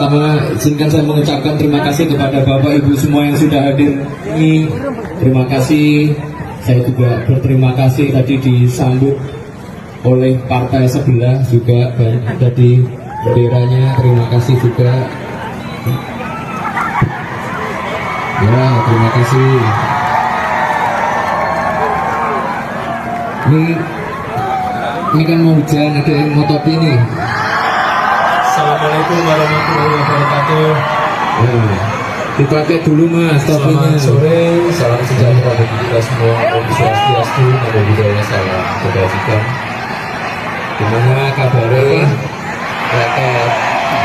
pertama izinkan saya mengucapkan terima kasih kepada Bapak Ibu semua yang sudah hadir ini. Terima kasih. Saya juga berterima kasih tadi disambut oleh partai sebelah juga ada di benderanya. Terima kasih juga. Ya, terima kasih. Ini kan mau hujan, ada yang mau topi nih. Assalamualaikum warahmatullahi wabarakatuh. Dipakai dulu mas topinya. Selamat sore, salam sejahtera bagi kita semua. Om Swastiastu, Namo Buddhaya, salam kebajikan. Gimana kabarnya?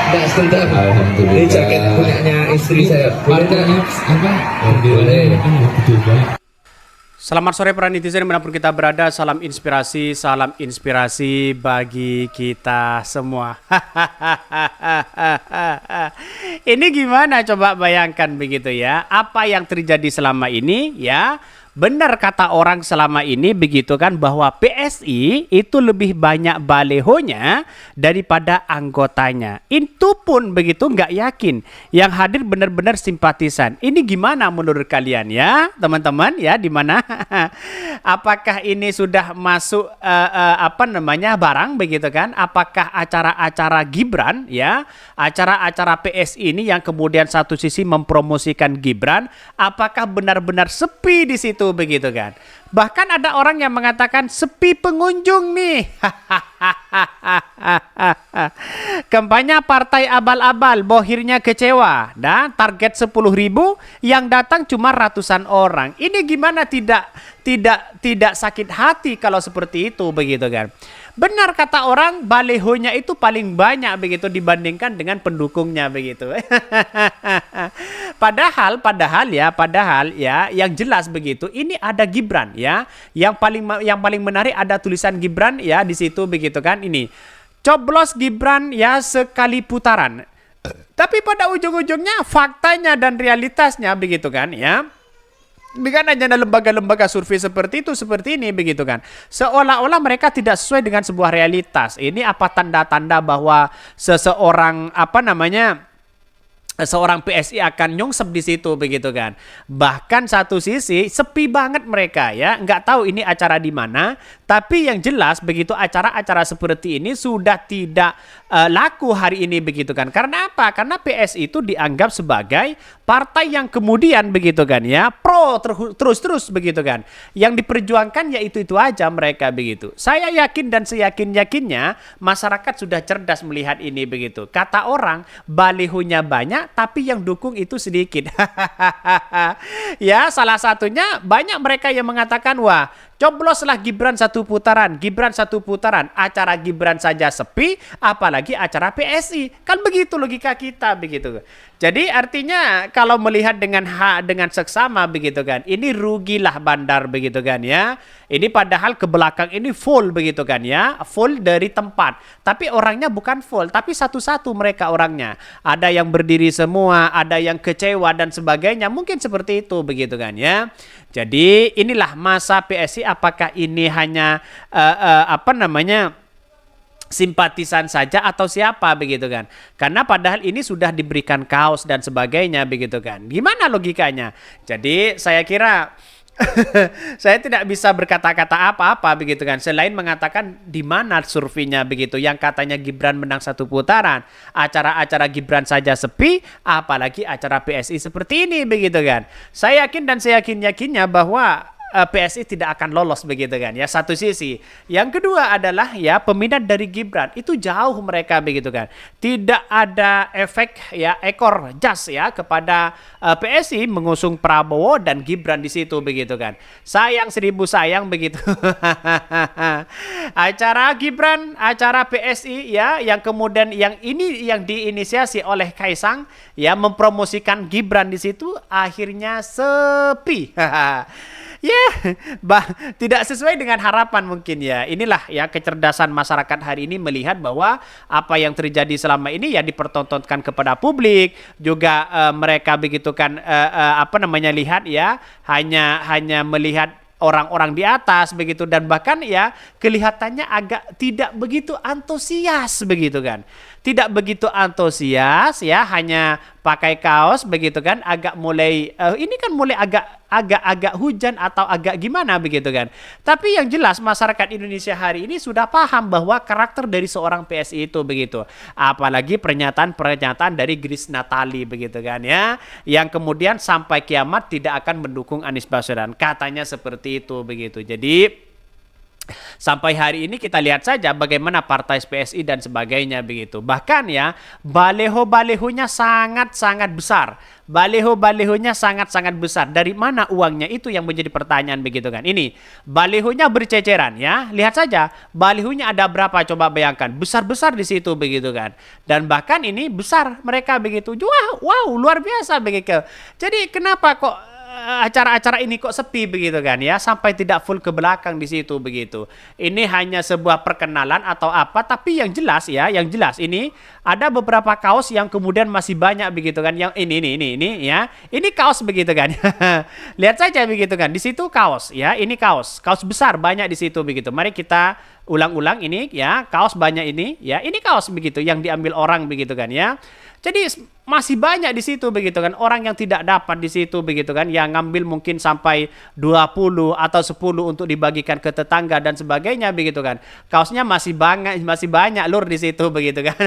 Enggak sebentar. Alhamdulillah. Ini jaket punyanya istri saya. Partainya apa? Alhamdulillah. Selamat sore para netizen dimanapun kita berada. Salam inspirasi bagi kita semua. Ini gimana coba bayangkan begitu ya. Apa yang terjadi selama ini ya. Benar kata orang selama ini begitu kan, bahwa PSI itu lebih banyak balehonya daripada anggotanya. Itu pun begitu nggak yakin. Yang hadir benar-benar simpatisan. Ini gimana menurut kalian ya teman-teman ya, di mana? Apakah ini sudah masuk barang begitu kan? Apakah acara-acara Gibran ya, acara-acara PSI ini yang kemudian satu sisi mempromosikan Gibran, apakah benar-benar sepi di situ begitu kan? Bahkan ada orang yang mengatakan sepi pengunjung nih. Kampanye partai abal-abal, bohirnya kecewa. Dan target 10.000 yang datang cuma ratusan orang. Ini gimana tidak sakit hati kalau seperti itu begitu kan? Benar kata orang, balehonya itu paling banyak begitu dibandingkan dengan pendukungnya begitu. Padahal ya yang jelas begitu. Ini ada Gibran ya. Yang paling menarik ada tulisan Gibran ya di situ begitu kan, ini. Coblos Gibran ya sekali putaran. Tapi pada ujung-ujungnya faktanya dan realitasnya begitu kan ya. Bukan hanya lembaga-lembaga survei seperti itu, seperti ini begitu kan. Seolah-olah mereka tidak sesuai dengan sebuah realitas. Ini apa tanda-tanda bahwa seseorang seorang PSI akan nyungsep di situ begitu kan. Bahkan satu sisi sepi banget mereka ya, nggak tahu ini acara di mana. Tapi yang jelas begitu acara-acara seperti ini sudah tidak laku hari ini begitu kan. Karena apa? Karena PSI itu dianggap sebagai partai yang kemudian begitu kan ya, pro terus begitu kan. Yang diperjuangkan ya itu aja mereka begitu. Saya yakin dan seyakin-yakinnya masyarakat sudah cerdas melihat ini begitu. Kata orang balihonya banyak tapi yang dukung itu sedikit. Ya, salah satunya banyak mereka yang mengatakan, wah, cobloslah Gibran satu putaran, acara Gibran saja sepi, apalagi acara PSI. Kan begitu logika kita begitu. Jadi artinya kalau melihat dengan seksama begitu kan, ini rugilah bandar begitu kan ya. Ini padahal ke belakang ini full begitu kan ya, full dari tempat. Tapi orangnya bukan full, tapi satu-satu mereka orangnya. Ada yang berdiri semua, ada yang kecewa dan sebagainya. Mungkin seperti itu begitu kan ya. Jadi inilah masa PSI, apakah ini hanya simpatisan saja atau siapa begitu kan? Karena padahal ini sudah diberikan kaos dan sebagainya begitu kan. Gimana logikanya? Jadi saya kira saya tidak bisa berkata-kata apa-apa begitu kan, selain mengatakan di mana surveinya begitu yang katanya Gibran menang satu putaran, acara-acara Gibran saja sepi, apalagi acara PSI seperti ini begitu kan. Saya yakin dan saya yakin-yakinnya bahwa PSI tidak akan lolos begitu kan ya, satu sisi. Yang kedua adalah ya peminat dari Gibran itu jauh mereka begitu kan. Tidak ada efek ya ekor jas ya kepada PSI mengusung Prabowo dan Gibran di situ begitu kan. Sayang seribu sayang begitu. Acara Gibran, acara PSI ya yang kemudian yang diinisiasi oleh Kaisang ya mempromosikan Gibran di situ akhirnya sepi. Ya, tidak sesuai dengan harapan mungkin ya. Inilah ya kecerdasan masyarakat hari ini melihat bahwa apa yang terjadi selama ini ya dipertontonkan kepada publik. Juga mereka begitu kan lihat ya hanya melihat orang-orang di atas begitu, dan bahkan ya kelihatannya agak tidak begitu antusias begitu kan. tidak begitu antusias ya, hanya pakai kaos begitu kan, agak mulai ini kan mulai agak hujan atau agak gimana begitu kan. Tapi yang jelas masyarakat Indonesia hari ini sudah paham bahwa karakter dari seorang PSI itu begitu. Apalagi pernyataan dari Grace Natali begitu kan ya, yang kemudian sampai kiamat tidak akan mendukung Anies Baswedan. Katanya seperti itu begitu. Jadi sampai hari ini kita lihat saja bagaimana partai PSI dan sebagainya begitu. Bahkan ya, baleho-balehonya sangat-sangat besar. Baleho-balehonya sangat-sangat besar. Dari mana uangnya, itu yang menjadi pertanyaan begitu kan. Ini balehonya berceceran ya. Lihat saja balehonya ada berapa, coba bayangkan. Besar-besar di situ begitu kan. Dan bahkan ini besar mereka begitu. Wow, luar biasa begitu. Jadi kenapa kok acara-acara ini kok sepi begitu kan ya, sampai tidak full ke belakang di situ begitu. Ini hanya sebuah perkenalan atau apa, tapi yang jelas ya, yang jelas ini ada beberapa kaos yang kemudian masih banyak begitu kan, yang ini ya, ini kaos begitu kan. Lihat saja begitu kan, di situ kaos ya, ini kaos besar banyak di situ begitu. Mari kita ulang-ulang ini ya, kaos banyak ini ya, ini kaos begitu yang diambil orang begitu kan ya. Jadi masih banyak di situ begitu kan, orang yang tidak dapat di situ begitu kan, yang ngambil mungkin sampai 20 atau 10 untuk dibagikan ke tetangga dan sebagainya begitu kan. Kaosnya masih banyak lur di situ begitu kan.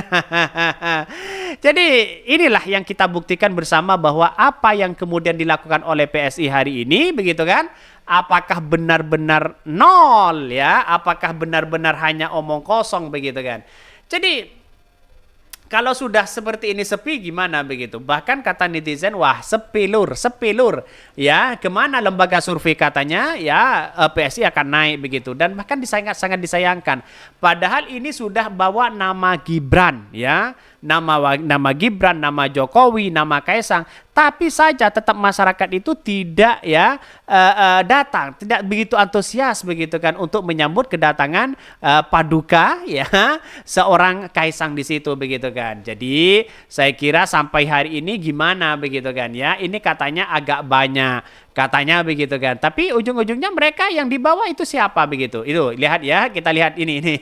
Jadi inilah yang kita buktikan bersama bahwa apa yang kemudian dilakukan oleh PSI hari ini begitu kan, apakah benar-benar nol ya, apakah benar-benar hanya omong kosong begitu kan. Jadi kalau sudah seperti ini sepi gimana begitu? Bahkan kata netizen, wah sepi lur. Ya, kemana lembaga survei katanya ya PSI akan naik begitu. Dan bahkan sangat disayangkan. Padahal ini sudah bawa nama Gibran ya. Nama Gibran, nama Jokowi, nama Kaisang, tapi saja tetap masyarakat itu tidak ya datang, tidak begitu antusias begitu kan untuk menyambut kedatangan paduka ya seorang Kaisang di situ begitu kan. Jadi saya kira sampai hari ini gimana begitu kan ya, ini katanya agak banyak. Katanya begitu kan. Tapi ujung-ujungnya mereka yang dibawa itu siapa begitu. Itu lihat ya, kita lihat ini.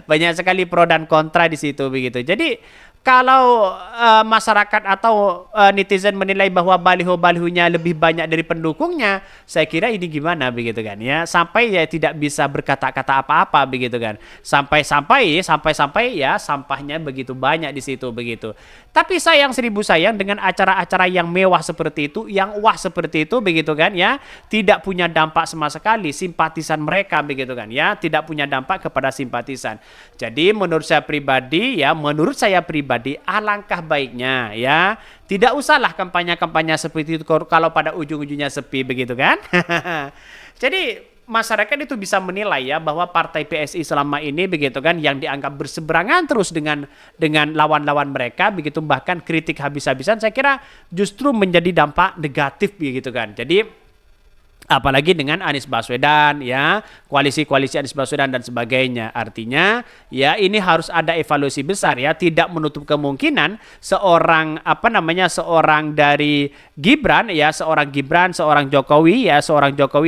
Banyak sekali pro dan kontra di situ begitu. Jadi kalau masyarakat atau netizen menilai bahwa baliho-balihonya lebih banyak dari pendukungnya, saya kira ini gimana begitu kan ya. Sampai ya tidak bisa berkata-kata apa-apa begitu kan. Sampai ya sampahnya begitu banyak di situ begitu. Tapi sayang seribu sayang dengan acara-acara yang mewah seperti itu, yang wah seperti itu begitu kan ya, tidak punya dampak sama sekali simpatisan mereka begitu kan ya, tidak punya dampak kepada simpatisan. Jadi menurut saya pribadi, alangkah baiknya ya tidak usahlah kampanye-kampanye seperti itu kalau pada ujung-ujungnya sepi begitu kan. Jadi masyarakat itu bisa menilai ya bahwa partai PSI selama ini begitu kan yang dianggap berseberangan terus dengan lawan-lawan mereka begitu, bahkan kritik habis-habisan, saya kira justru menjadi dampak negatif begitu kan. Jadi apalagi dengan Anies Baswedan ya, koalisi Anies Baswedan dan sebagainya. Artinya ya ini harus ada evaluasi besar ya, tidak menutup kemungkinan seorang dari Gibran ya, seorang Jokowi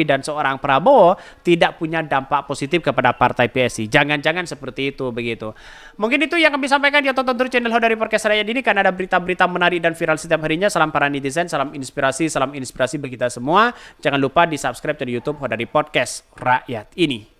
dan seorang Prabowo tidak punya dampak positif kepada partai PSI. Jangan-jangan seperti itu begitu. Mungkin itu yang kami sampaikan ya, tonton terus channel Hodari Podcast Rakyat ini karena ada berita-berita menarik dan viral setiap harinya. Salam para netizen, salam inspirasi bagi kita semua. Jangan lupa di subscribe di YouTube Hodari Podcast Rakyat ini.